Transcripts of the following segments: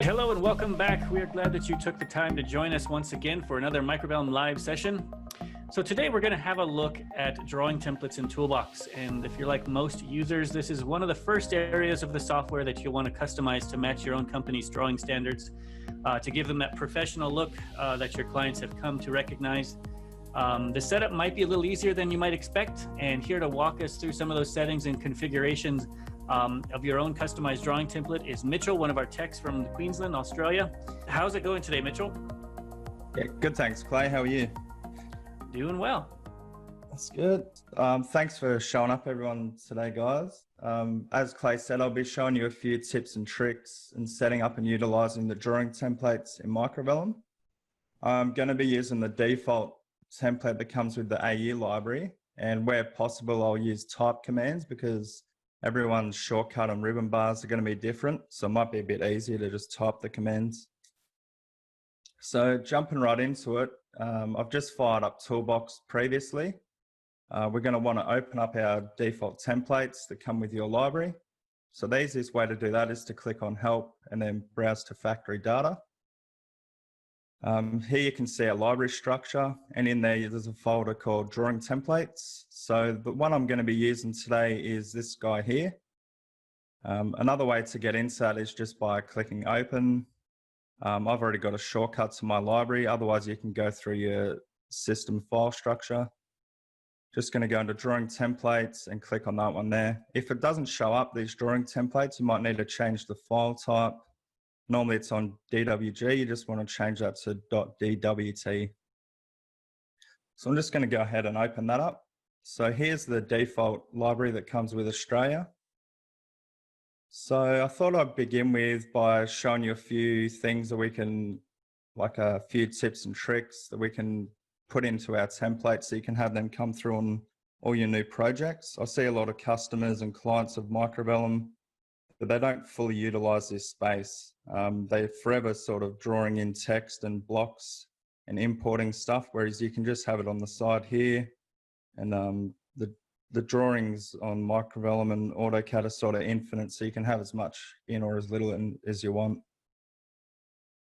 Hello and welcome back. We are glad that you took the time to join us once again for another Microvellum live session. So today we're going to have a look at drawing templates in Toolbox. And if you're like most users, this is one of the first areas of the software that you'll want to customize to match your own company's drawing standards, to give them that professional look that your clients have come to recognize. The setup might be a little easier than you might expect, and here to walk us through some of those settings and configurations of your own customized drawing template is Mitchell, one of our techs from Queensland, Australia. How's it going today, Mitchell? Yeah, good, thanks, Clay. How are you? Doing well. That's good. Thanks for showing up, everyone, today, guys. As Clay said, I'll be showing you a few tips and tricks in setting up and utilizing the drawing templates in Microvellum. I'm going to be using the default template that comes with the AU library, and where possible, I'll use type commands because everyone's shortcut and ribbon bars are going to be different, so it might be a bit easier to just type the commands. So jumping right into it, I've just fired up Toolbox previously. We're going to want to open up our default templates that come with your library. So the easiest way to do that is to click on Help and then browse to Factory Data. Here you can see our library structure, and in there there's a folder called Drawing Templates. So the one I'm going to be using today is this guy here. Another way to get into that is just by clicking Open. I've already got a shortcut to my library, otherwise you can go through your system file structure. Just going to go into Drawing Templates and click on that one there. If it doesn't show up, these drawing templates, you might need to change the file type. Normally it's on DWG, you just want to change that to .dwt. So I'm just going to go ahead and open that up. So here's the default library that comes with Australia. So I thought I'd begin with by showing you a few things that we can, like a few tips and tricks that we can put into our templates so you can have them come through on all your new projects. I see a lot of customers and clients of Microvellum, but they don't fully utilize this space. They're forever sort of drawing in text and blocks and importing stuff, whereas you can just have it on the side here. And the drawings on Microvellum and AutoCAD are sort of infinite, so you can have as much in or as little in as you want.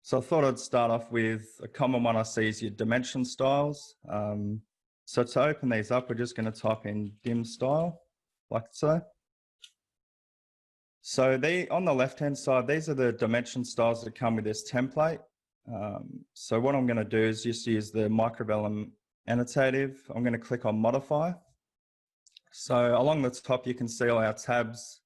So I thought I'd start off with a common one I see is your dimension styles. So to open these up, we're just going to type in dim style, like so. So on the left-hand side, these are the dimension styles that come with this template. So what I'm going to do is just use the Microvellum annotative. I'm going to click on Modify. So along the top, you can see all our tabs,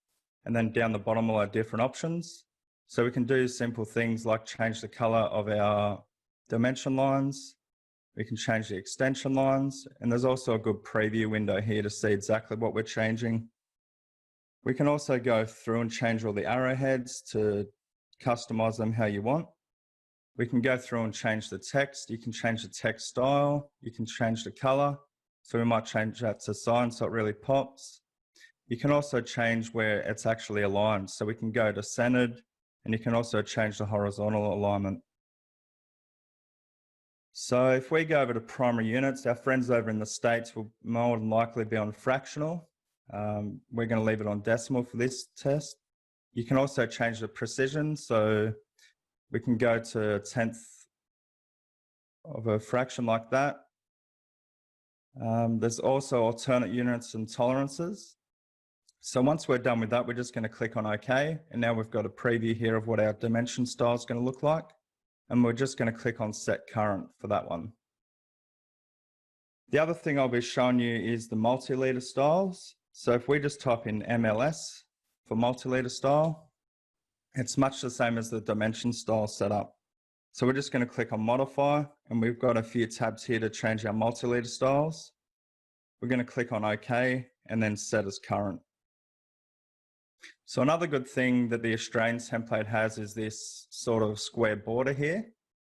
and then down the bottom, all our different options. So we can do simple things like change the color of our dimension lines. We can change the extension lines, and there's also a good preview window here to see exactly what we're changing. We can also go through and change all the arrowheads to customize them how you want. We can go through and change the text. You can change the text style. You can change the color. So we might change that to sign so it really pops. You can also change where it's actually aligned. So we can go to centered, and you can also change the horizontal alignment. So if we go over to primary units, our friends over in the States will more than likely be on fractional. We're going to leave it on decimal for this test. You can also change the precision, so we can go to a tenth of a fraction like that. There's also alternate units and tolerances. So once we're done with that, we're just going to click on OK, and now we've got a preview here of what our dimension style is going to look like, and we're just going to click on Set Current for that one. The other thing I'll be showing you is the multi-leader styles. So if we just type in MLS for multi-leader style, it's much the same as the dimension style setup. So we're just going to click on Modify, and we've got a few tabs here to change our multi-leader styles. We're going to click on OK and then Set as Current. So another good thing that the Australian template has is this sort of square border here.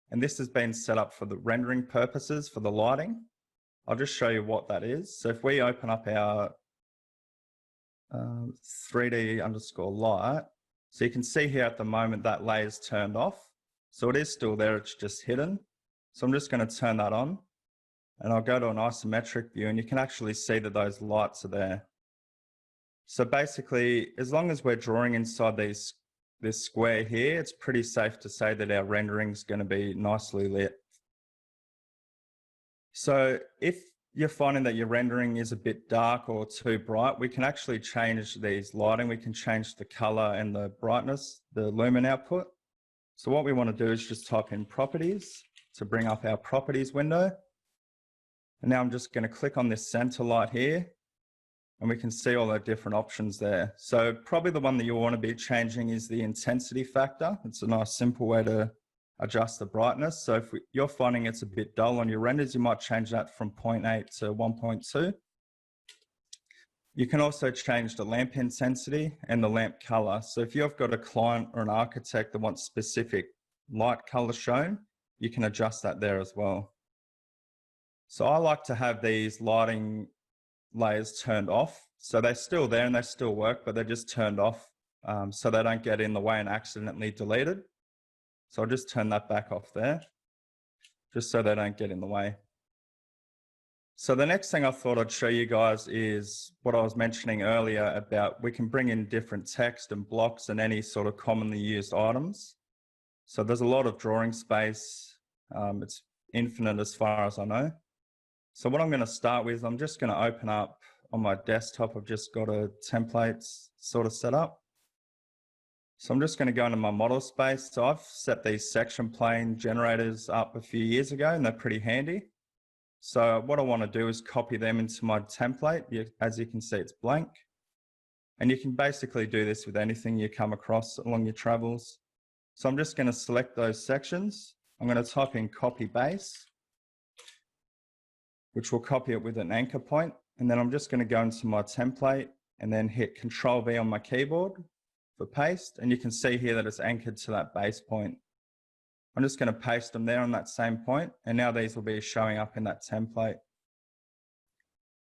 And this has been set up for the rendering purposes for the lighting. I'll just show you what that is. So if we open up our 3D_light. So you can see here at the moment that layer's turned off. So it is still there, it's just hidden. So I'm just going to turn that on, and I'll go to an isometric view, and you can actually see that those lights are there. So basically, as long as we're drawing inside these this square here, it's pretty safe to say that our rendering is going to be nicely lit. So if you're finding that your rendering is a bit dark or too bright, we can actually change these lighting. We can change the color and the brightness, the lumen output. So what we want to do is just type in properties to bring up our properties window. And now I'm just going to click on this center light here, and we can see all the different options there. So probably the one that you want to be changing is the intensity factor. It's a nice simple way to adjust the brightness. So if you're finding it's a bit dull on your renders, you might change that from 0.8 to 1.2. You can also change the lamp intensity and the lamp color. So if you've got a client or an architect that wants specific light color shown, you can adjust that there as well. So I like to have these lighting layers turned off. So they're still there and they still work, but they're just turned off so they don't get in the way and accidentally deleted. So I'll just turn that back off there, just so they don't get in the way. So the next thing I thought I'd show you guys is what I was mentioning earlier about we can bring in different text and blocks and any sort of commonly used items. So there's a lot of drawing space. It's infinite as far as I know. So what I'm going to start with, I'm just going to open up on my desktop. I've just got a template sort of set up. So I'm just going to go into my model space. So I've set these section plane generators up a few years ago and they're pretty handy. So what I want to do is copy them into my template. As you can see, it's blank. And you can basically do this with anything you come across along your travels. So I'm just going to select those sections. I'm going to type in copy base, which will copy it with an anchor point. And then I'm just going to go into my template and then hit Control V on my keyboard for paste. And you can see here that it's anchored to that base point. I'm just going to paste them there on that same point, and now these will be showing up in that template.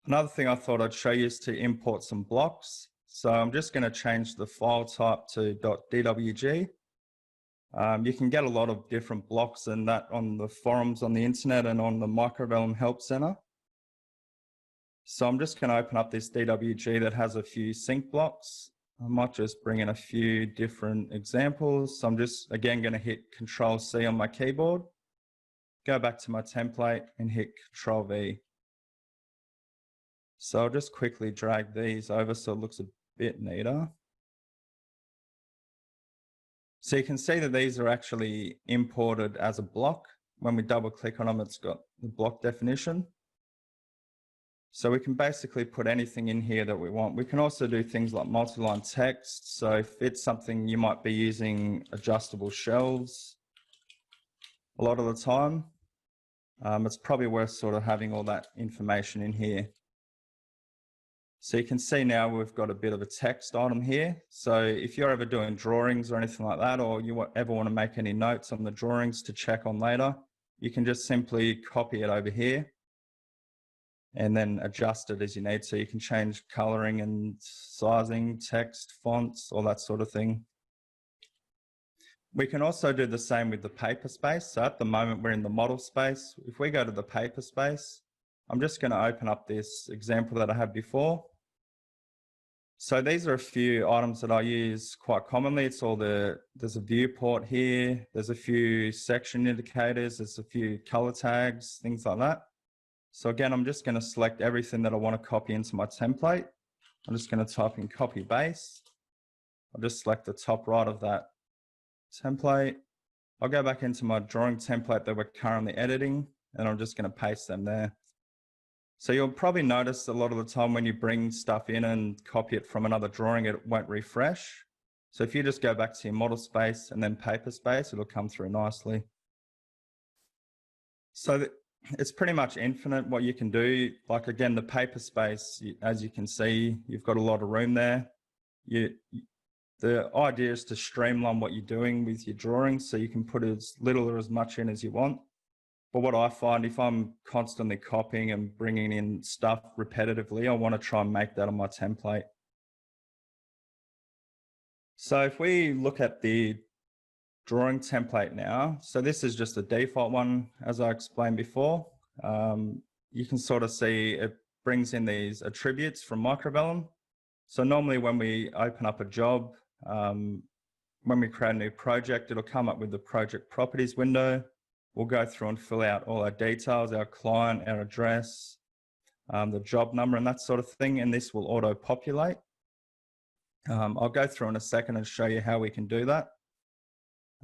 Another thing I thought I'd show you is to import some blocks. So I'm just going to change the file type to .dwg. You can get a lot of different blocks and that on the forums on the internet and on the Microvellum Help Center. So I'm just going to open up this DWG that has a few sync blocks. I might just bring in a few different examples. So I'm just, again, going to hit Control C on my keyboard, go back to my template and hit Control V. So I'll just quickly drag these over so it looks a bit neater. So you can see that these are actually imported as a block. When we double click on them, it's got the block definition. So we can basically put anything in here that we want. We can also do things like multi-line text. So if it's something you might be using adjustable shelves a lot of the time, it's probably worth sort of having all that information in here. So you can see now we've got a bit of a text item here. So if you're ever doing drawings or anything like that, or you ever want to make any notes on the drawings to check on later, you can just simply copy it over here and then adjust it as you need. So you can change coloring and sizing, text, fonts, all that sort of thing. We can also do the same with the paper space. So at the moment we're in the model space. If we go to the paper space, I'm just going to open up this example that I had before. So these are a few items that I use quite commonly. It's all there's a viewport here. There's a few section indicators. There's a few color tags, things like that. So again, I'm just going to select everything that I want to copy into my template. I'm just going to type in copy base. I'll just select the top right of that template. I'll go back into my drawing template that we're currently editing, and I'm just going to paste them there. So you'll probably notice a lot of the time when you bring stuff in and copy it from another drawing, it won't refresh. So if you just go back to your model space and then paper space, it'll come through nicely. So it's pretty much infinite what you can do. Like again, the paper space, as you can see, you've got a lot of room there. The idea is to streamline what you're doing with your drawings so you can put as little or as much in as you want. But what I find, if I'm constantly copying and bringing in stuff repetitively, I want to try and make that on my template. So if we look at the drawing template now, so this is just a default one, as I explained before. You can sort of see it brings in these attributes from Microvellum. So normally when we open up a job, when we create a new project, it'll come up with the project properties window. We'll go through and fill out all our details, our client, our address, the job number and that sort of thing, and this will auto-populate. I'll go through in a second and show you how we can do that.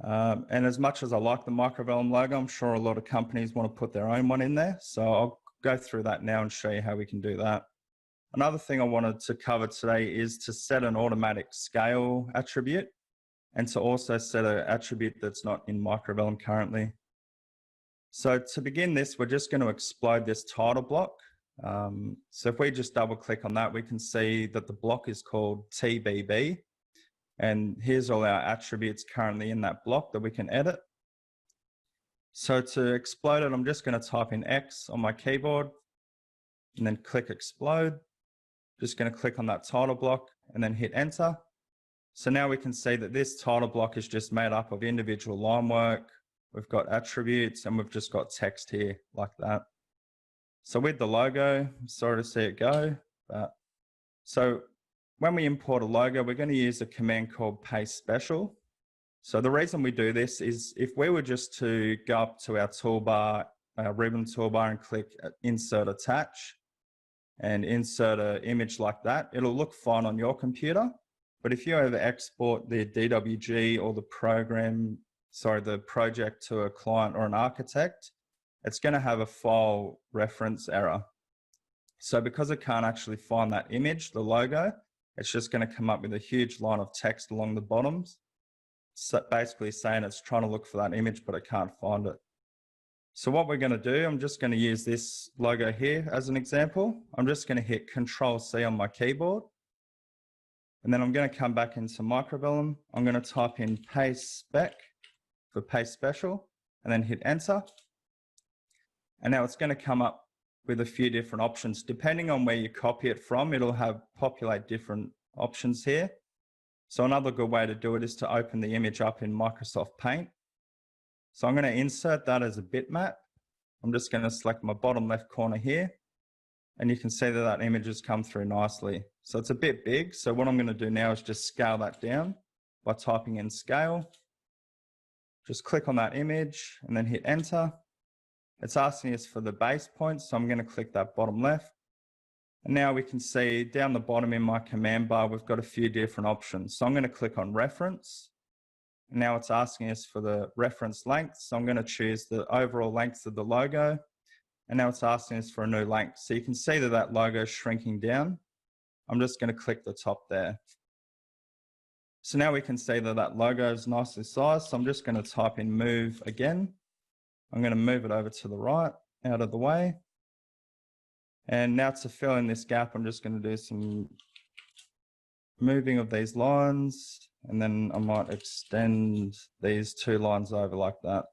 And as much as I like the Microvellum logo, I'm sure a lot of companies want to put their own one in there. So I'll go through that now and show you how we can do that. Another thing I wanted to cover today is to set an automatic scale attribute and to also set an attribute that's not in Microvellum currently. So to begin this, we're just going to explode this title block. So if we just double click on that, we can see that the block is called TBB. And here's all our attributes currently in that block that we can edit. So to explode it, I'm just going to type in X on my keyboard and then click explode. Just going to click on that title block and then hit enter. So now we can see that this title block is just made up of individual line work. We've got attributes and we've just got text here like that. So with the logo, I'm sorry to see it go. So when we import a logo, we're going to use a command called paste special. So the reason we do this is if we were just to go up to our toolbar, our ribbon toolbar and click insert attach and insert an image like that, it'll look fine on your computer. But if you ever export the DWG or the project to a client or an architect, it's going to have a file reference error. So because it can't actually find that image, the logo, it's just going to come up with a huge line of text along the bottoms. So basically saying it's trying to look for that image, but it can't find it. So what we're going to do, I'm just going to use this logo here as an example. I'm just going to hit Control-C on my keyboard. And then I'm going to come back into Microvellum. I'm going to type in paste spec for paste special and then hit enter. And now it's going to come up with a few different options. Depending on where you copy it from, it'll have populate different options here. So another good way to do it is to open the image up in Microsoft Paint. So I'm going to insert that as a bitmap. I'm just going to select my bottom left corner here. And you can see that that image has come through nicely. So it's a bit big. So what I'm going to do now is just scale that down by typing in scale. Just click on that image and then hit enter. It's asking us for the base point. So I'm going to click that bottom left. And now we can see down the bottom in my command bar, we've got a few different options. So I'm going to click on reference. And now it's asking us for the reference length. So I'm going to choose the overall length of the logo. And now it's asking us for a new length. So you can see that that logo is shrinking down. I'm just going to click the top there. So now we can see that that logo is nicely sized. So I'm just going to type in move again. I'm going to move it over to the right, out of the way. And now to fill in this gap, I'm just going to do some moving of these lines. And then I might extend these two lines over like that.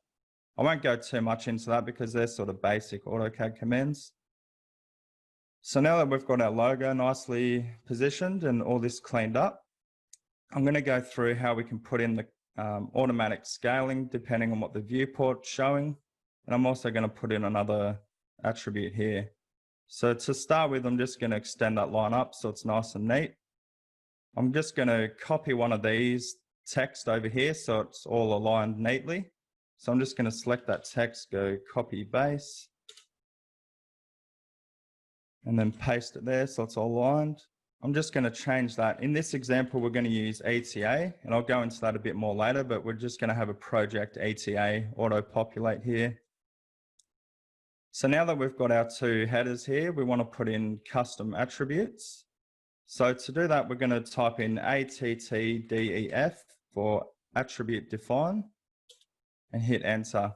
I won't go too much into that because they're sort of basic AutoCAD commands. So now that we've got our logo nicely positioned and all this cleaned up, I'm going to go through how we can put in the automatic scaling depending on what the viewport's showing. And I'm also going to put in another attribute here. So to start with, I'm just going to extend that line up so it's nice and neat. I'm just going to copy one of these text over here so it's all aligned neatly. So I'm just going to select that text, go copy base, and then paste it there so it's all aligned. I'm just going to change that. In this example, we're going to use ETA, and I'll go into that a bit more later, but we're just going to have a project ETA auto-populate here. So now that we've got our two headers here, we want to put in custom attributes. So to do that, we're going to type in ATTDEF for attribute define and hit enter.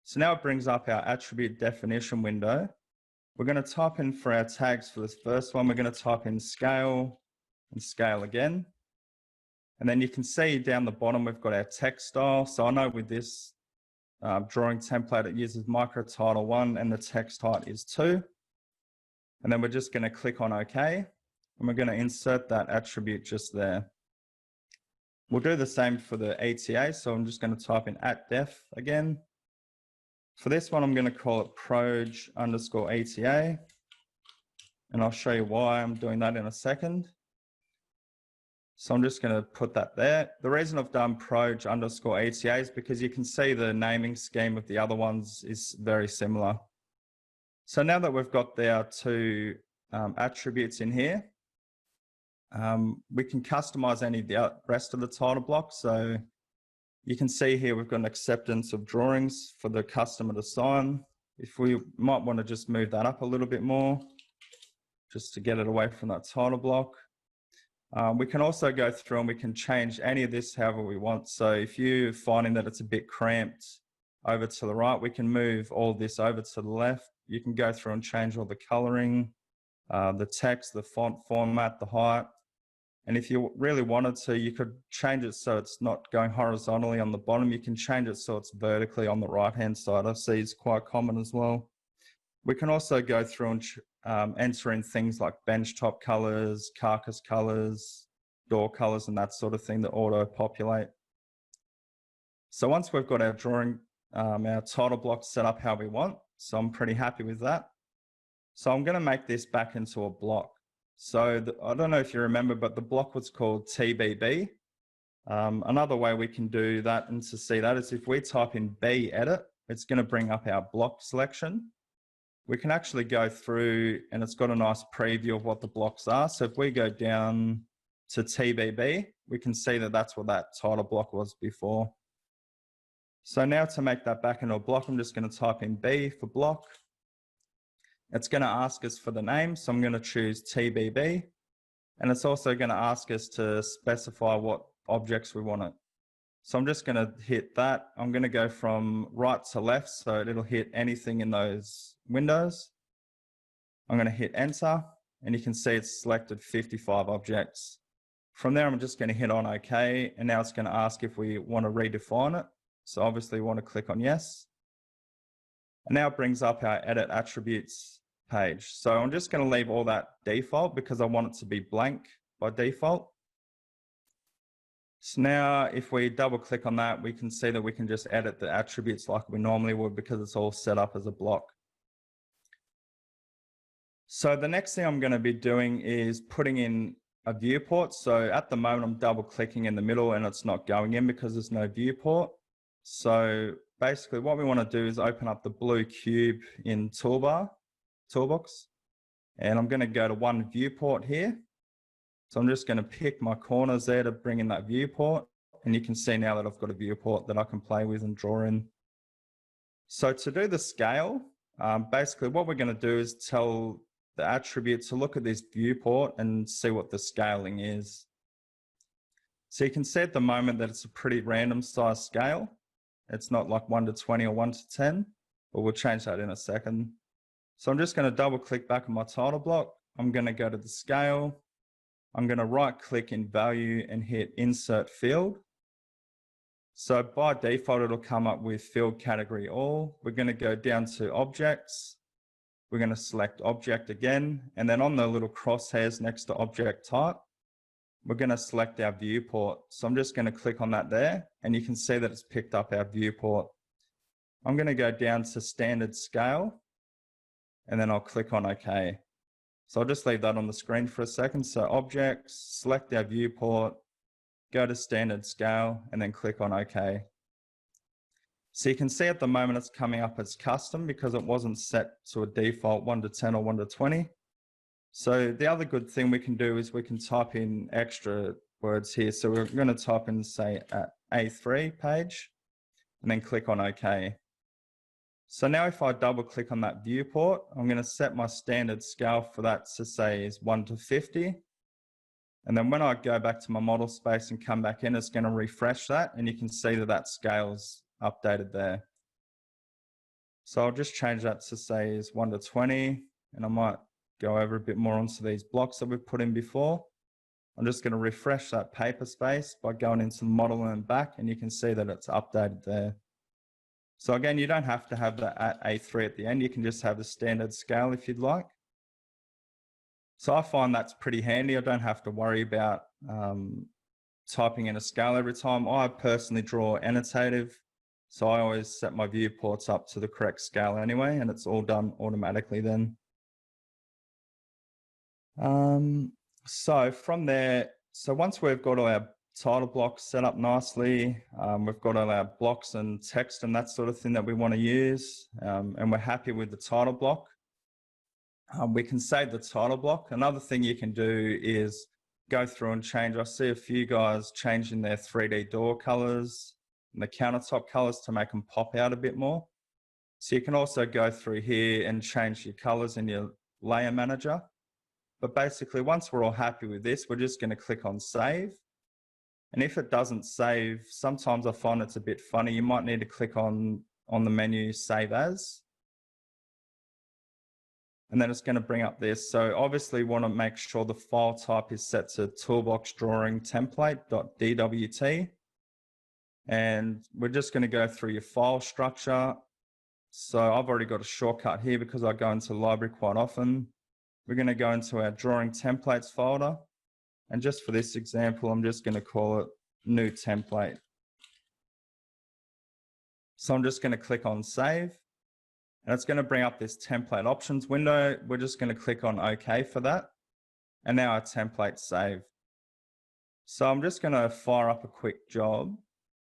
So now it brings up our attribute definition window. We're going to type in for our tags for this first one, we're going to type in scale and scale again. And then you can see down the bottom, we've got our text style. So I know with this drawing template, it uses micro title 1 and the text height is 2. And then we're just going to click on OK. And we're going to insert that attribute just there. We'll do the same for the ETA. So I'm just going to type in @def again. For this one, I'm going to call it proj_ETA. And I'll show you why I'm doing that in a second. So I'm just going to put that there. The reason I've done proj_ETA is because you can see the naming scheme of the other ones is very similar. So now that we've got our two attributes in here, we can customize any of the rest of the title block. So you can see here we've got an acceptance of drawings for the customer to sign. If we might want to just move that up a little bit more, just to get it away from that title block. We can also go through and we can change any of this however we want. So if you're finding that it's a bit cramped over to the right, we can move all this over to the left. You can go through and change all the coloring, the text, the font format, the height. And if you really wanted to, you could change it so it's not going horizontally on the bottom. You can change it so it's vertically on the right-hand side. I see it's quite common as well. We can also go through and enter in things like benchtop colors, carcass colors, door colors, and that sort of thing that auto-populate. So once we've got our drawing, our title block set up how we want, so I'm pretty happy with that. So I'm going to make this back into a block. So I don't know if you remember, but the block was called TBB. Another way we can do that and to see that is if we type in B edit, it's going to bring up our block selection. We can actually go through and it's got a nice preview of what the blocks are. So if we go down to TBB, we can see that that's what that title block was before. So now to make that back into a block, I'm just going to type in B for block. It's going to ask us for the name. So I'm going to choose TBB. And it's also going to ask us to specify what objects we want it. So I'm just going to hit that. I'm going to go from right to left. So it'll hit anything in those windows. I'm going to hit enter and you can see it's selected 55 objects. From there, I'm just going to hit on OK. And now it's going to ask if we want to redefine it. So obviously we want to click on yes. And now it brings up our edit attributes page. So I'm just going to leave all that default because I want it to be blank by default. So now if we double click on that, we can see that we can just edit the attributes like we normally would because it's all set up as a block. So the next thing I'm going to be doing is putting in a viewport. So at the moment, I'm double clicking in the middle and it's not going in because there's no viewport. So basically what we want to do is open up the blue cube in Toolbox. And I'm going to go to one viewport here. So I'm just going to pick my corners there to bring in that viewport. And you can see now that I've got a viewport that I can play with and draw in. So to do the scale, basically what we're going to do is tell the attribute to look at this viewport and see what the scaling is. So you can see at the moment that it's a pretty random size scale. It's not like 1 to 20 or 1 to 10, but we'll change that in a second. So I'm just going to double click back on my title block. I'm going to go to the scale. I'm going to right click in value and hit insert field. So by default, it'll come up with field category all. We're going to go down to objects. We're going to select object again. And then on the little crosshairs next to object type, we're going to select our viewport. So I'm just going to click on that there and you can see that it's picked up our viewport. I'm going to go down to standard scale and then I'll click on OK. So I'll just leave that on the screen for a second. So objects, select our viewport, go to standard scale and then click on OK. So you can see at the moment it's coming up as custom because it wasn't set to a default 1 to 10 or 1 to 20. So the other good thing we can do is we can type in extra words here. So we're going to type in, say, A3 page and then click on OK. So now if I double click on that viewport, I'm going to set my standard scale for that to say is 1 to 50. And then when I go back to my model space and come back in, it's going to refresh that. And you can see that that scale is updated there. So I'll just change that to say is 1 to 20. And I might go over a bit more onto these blocks that we've put in before. I'm just going to refresh that paper space by going into the model and back, and you can see that it's updated there. So again, you don't have to have that at A3 at the end. You can just have the standard scale if you'd like. So I find that's pretty handy. I don't have to worry about typing in a scale every time. I personally draw annotative, so I always set my viewports up to the correct scale anyway, and it's all done automatically then. So from there, So once we've got all our title blocks set up nicely, we've got all our blocks and text and that sort of thing that we want to use, and we're happy with the title block, we can save the title block. Another thing you can do is go through and change. I see a few guys changing their 3D door colors and the countertop colors to make them pop out a bit more. So you can also go through here and change your colors in your layer manager. But basically, once we're all happy with this, we're just going to click on save. And if it doesn't save, sometimes I find it's a bit funny. You might need to click on the menu save as. And then it's going to bring up this. So obviously you want to make sure the file type is set to Toolbox drawing template.dwt. And we're just going to go through your file structure. So I've already got a shortcut here because I go into the library quite often. We're going to go into our drawing templates folder. And just for this example, I'm just going to call it new template. So I'm just going to click on save. And it's going to bring up this template options window. We're just going to click on OK for that. And now our template's saved. So I'm just going to fire up a quick job.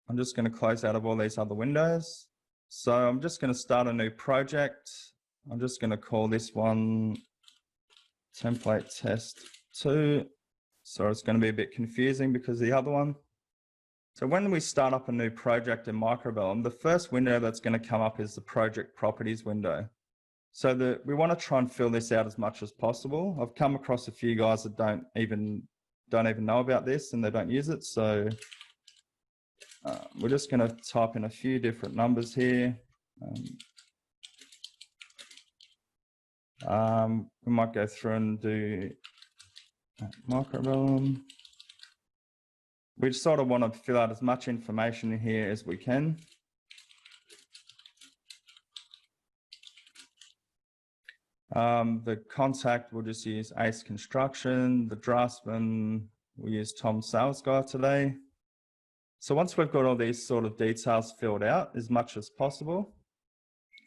I'm just going to close out of all these other windows. So I'm just going to start a new project. I'm just going to call this one template test 2. So it's going to be a bit confusing because of the other one. So when we start up a new project in Microvellum, the first window that's going to come up is the project properties window. So we want to try and fill this out as much as possible. I've come across a few guys that don't even know about this and they don't use it. So we're just going to type in a few different numbers here. We might go through and do Microvellum. We sort of want to fill out as much information in here as we can. The contact, we'll just use Ace Construction. The draftsman, we'll use Tom Sales Guy today. So once we've got all these sort of details filled out as much as possible,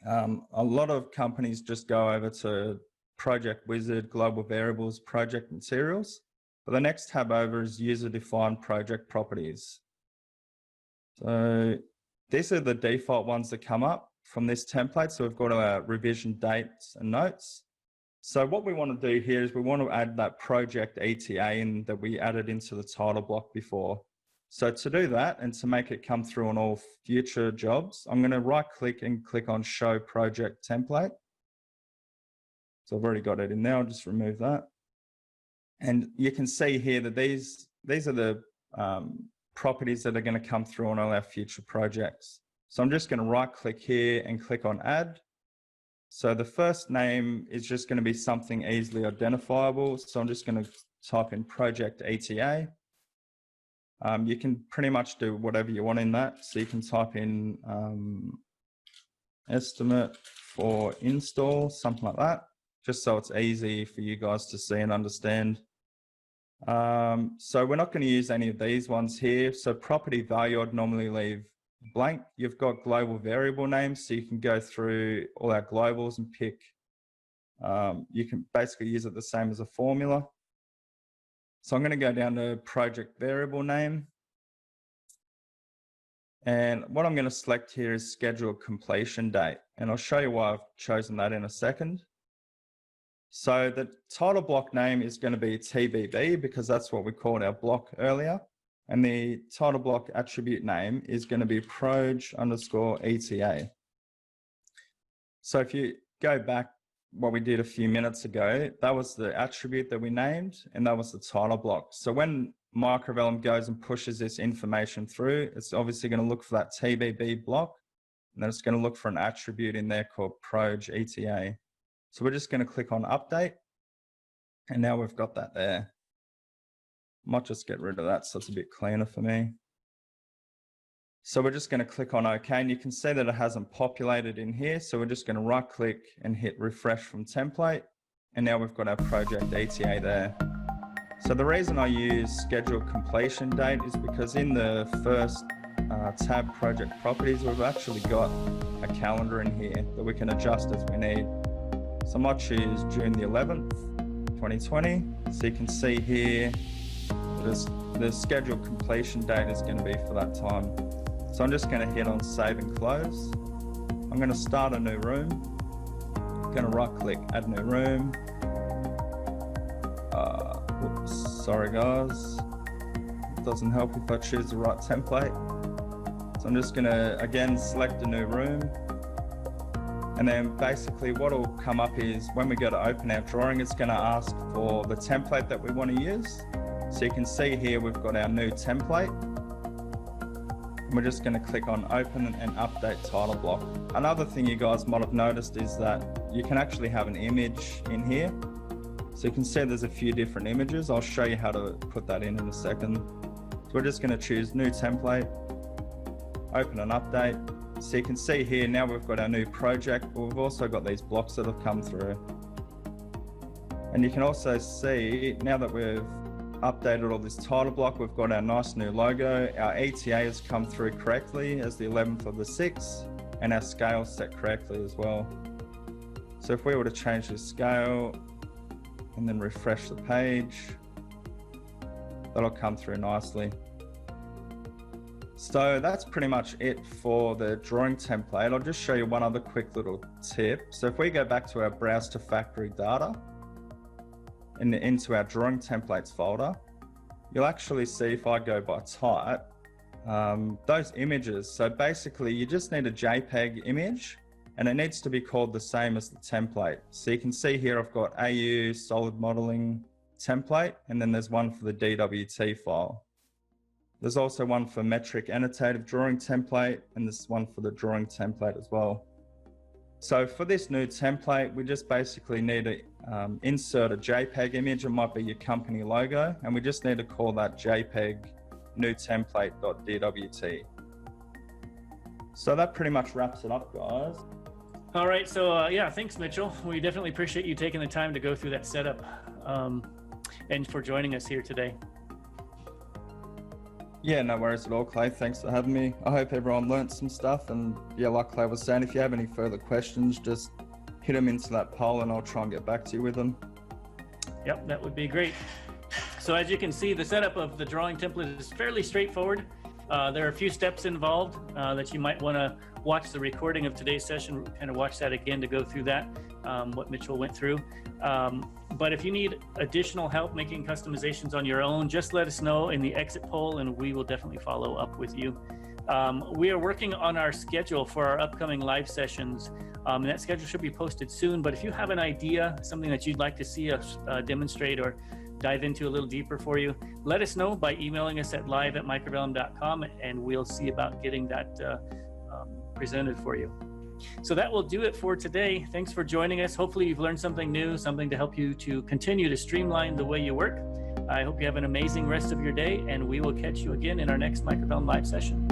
a lot of companies just go over to Project Wizard, Global Variables, Project Materials. But the next tab over is User-Defined Project Properties. So these are the default ones that come up from this template. So we've got our revision dates and notes. So what we want to do here is we want to add that project ETA in that we added into the title block before. So to do that and to make it come through on all future jobs, I'm going to right click and click on Show Project Template. So I've already got it in there. I'll just remove that. And you can see here that these are the properties that are going to come through on all our future projects. So I'm just going to right click here and click on Add. So the first name is just going to be something easily identifiable. So I'm just going to type in Project ETA. You can pretty much do whatever you want in that. So you can type in estimate for install, something like that, just so it's easy for you guys to see and understand. So we're not going to use any of these ones here. So property value, I'd normally leave blank. You've got global variable names, so you can go through all our globals and pick. You can basically use it the same as a formula. So I'm going to go down to project variable name. And what I'm going to select here is schedule completion date. And I'll show you why I've chosen that in a second. So the title block name is going to be TBB because that's what we called our block earlier. And the title block attribute name is going to be proj_ETA. So if you go back what we did a few minutes ago, that was the attribute that we named and that was the title block. So when Microvellum goes and pushes this information through, it's obviously going to look for that TBB block and then it's going to look for an attribute in there called proj_ETA. So we're just going to click on update and now we've got that there. Might just get rid of that so it's a bit cleaner for me. So we're just going to click on OK and you can see that it hasn't populated in here. So we're just going to right click and hit refresh from template. And now we've got our project ETA there. So the reason I use schedule completion date is because in the first tab project properties, we've actually got a calendar in here that we can adjust as we need. So I might choose June the 11th, 2020. So you can see here that the scheduled completion date is going to be for that time. So I'm just going to hit on save and close. I'm going to start a new room. I'm going to right click, add new room. Whoops, sorry guys. It doesn't help if I choose the right template. So I'm just going to again select a new room. And then basically what will come up is when we go to open our drawing, it's going to ask for the template that we want to use. So you can see here we've got our new template. And we're just going to click on open and update title block. Another thing you guys might have noticed is that you can actually have an image in here. So you can see there's a few different images. I'll show you how to put that in a second. So we're just going to choose new template, open and update. So you can see here now we've got our new project, but we've also got these blocks that have come through. And you can also see now that we've updated all this title block, we've got our nice new logo. Our ETA has come through correctly as the 11th of the 6th, and our scale set correctly as well. So if we were to change the scale and then refresh the page, that'll come through nicely. So that's pretty much it for the drawing template. I'll just show you one other quick little tip. So if we go back to our browse to factory data and into our drawing templates folder, you'll actually see if I go by type, those images. So basically you just need a JPEG image and it needs to be called the same as the template. So you can see here I've got AU solid modeling template, and then there's one for the DWT file. There's also one for metric annotative drawing template, and there's one for the drawing template as well. So for this new template, we just basically need to insert a JPEG image. It might be your company logo, and we just need to call that JPEG new template.dwt. So that pretty much wraps it up, guys. All right, so yeah, thanks, Mitchell. We definitely appreciate you taking the time to go through that setup and for joining us here today. Yeah, no worries at all, Clay. Thanks for having me. I hope everyone learnt some stuff. And yeah, like Clay was saying, if you have any further questions, just hit them into that poll and I'll try and get back to you with them. Yep, that would be great. So as you can see, the setup of the drawing template is fairly straightforward. There are a few steps involved that you might want to watch the recording of today's session, kind of watch that again to go through that, what Mitchell went through. But if you need additional help making customizations on your own, just let us know in the exit poll and we will definitely follow up with you. We are working on our schedule for our upcoming live sessions. And that schedule should be posted soon, but if you have an idea, something that you'd like to see us demonstrate or dive into a little deeper for you, let us know by emailing us at live@microvellum.com and we'll see about getting that presented for you. So that will do it for today. Thanks for joining us. Hopefully you've learned something new, something to help you to continue to streamline the way you work. I hope you have an amazing rest of your day, and we will catch you again in our next Microvellum live session.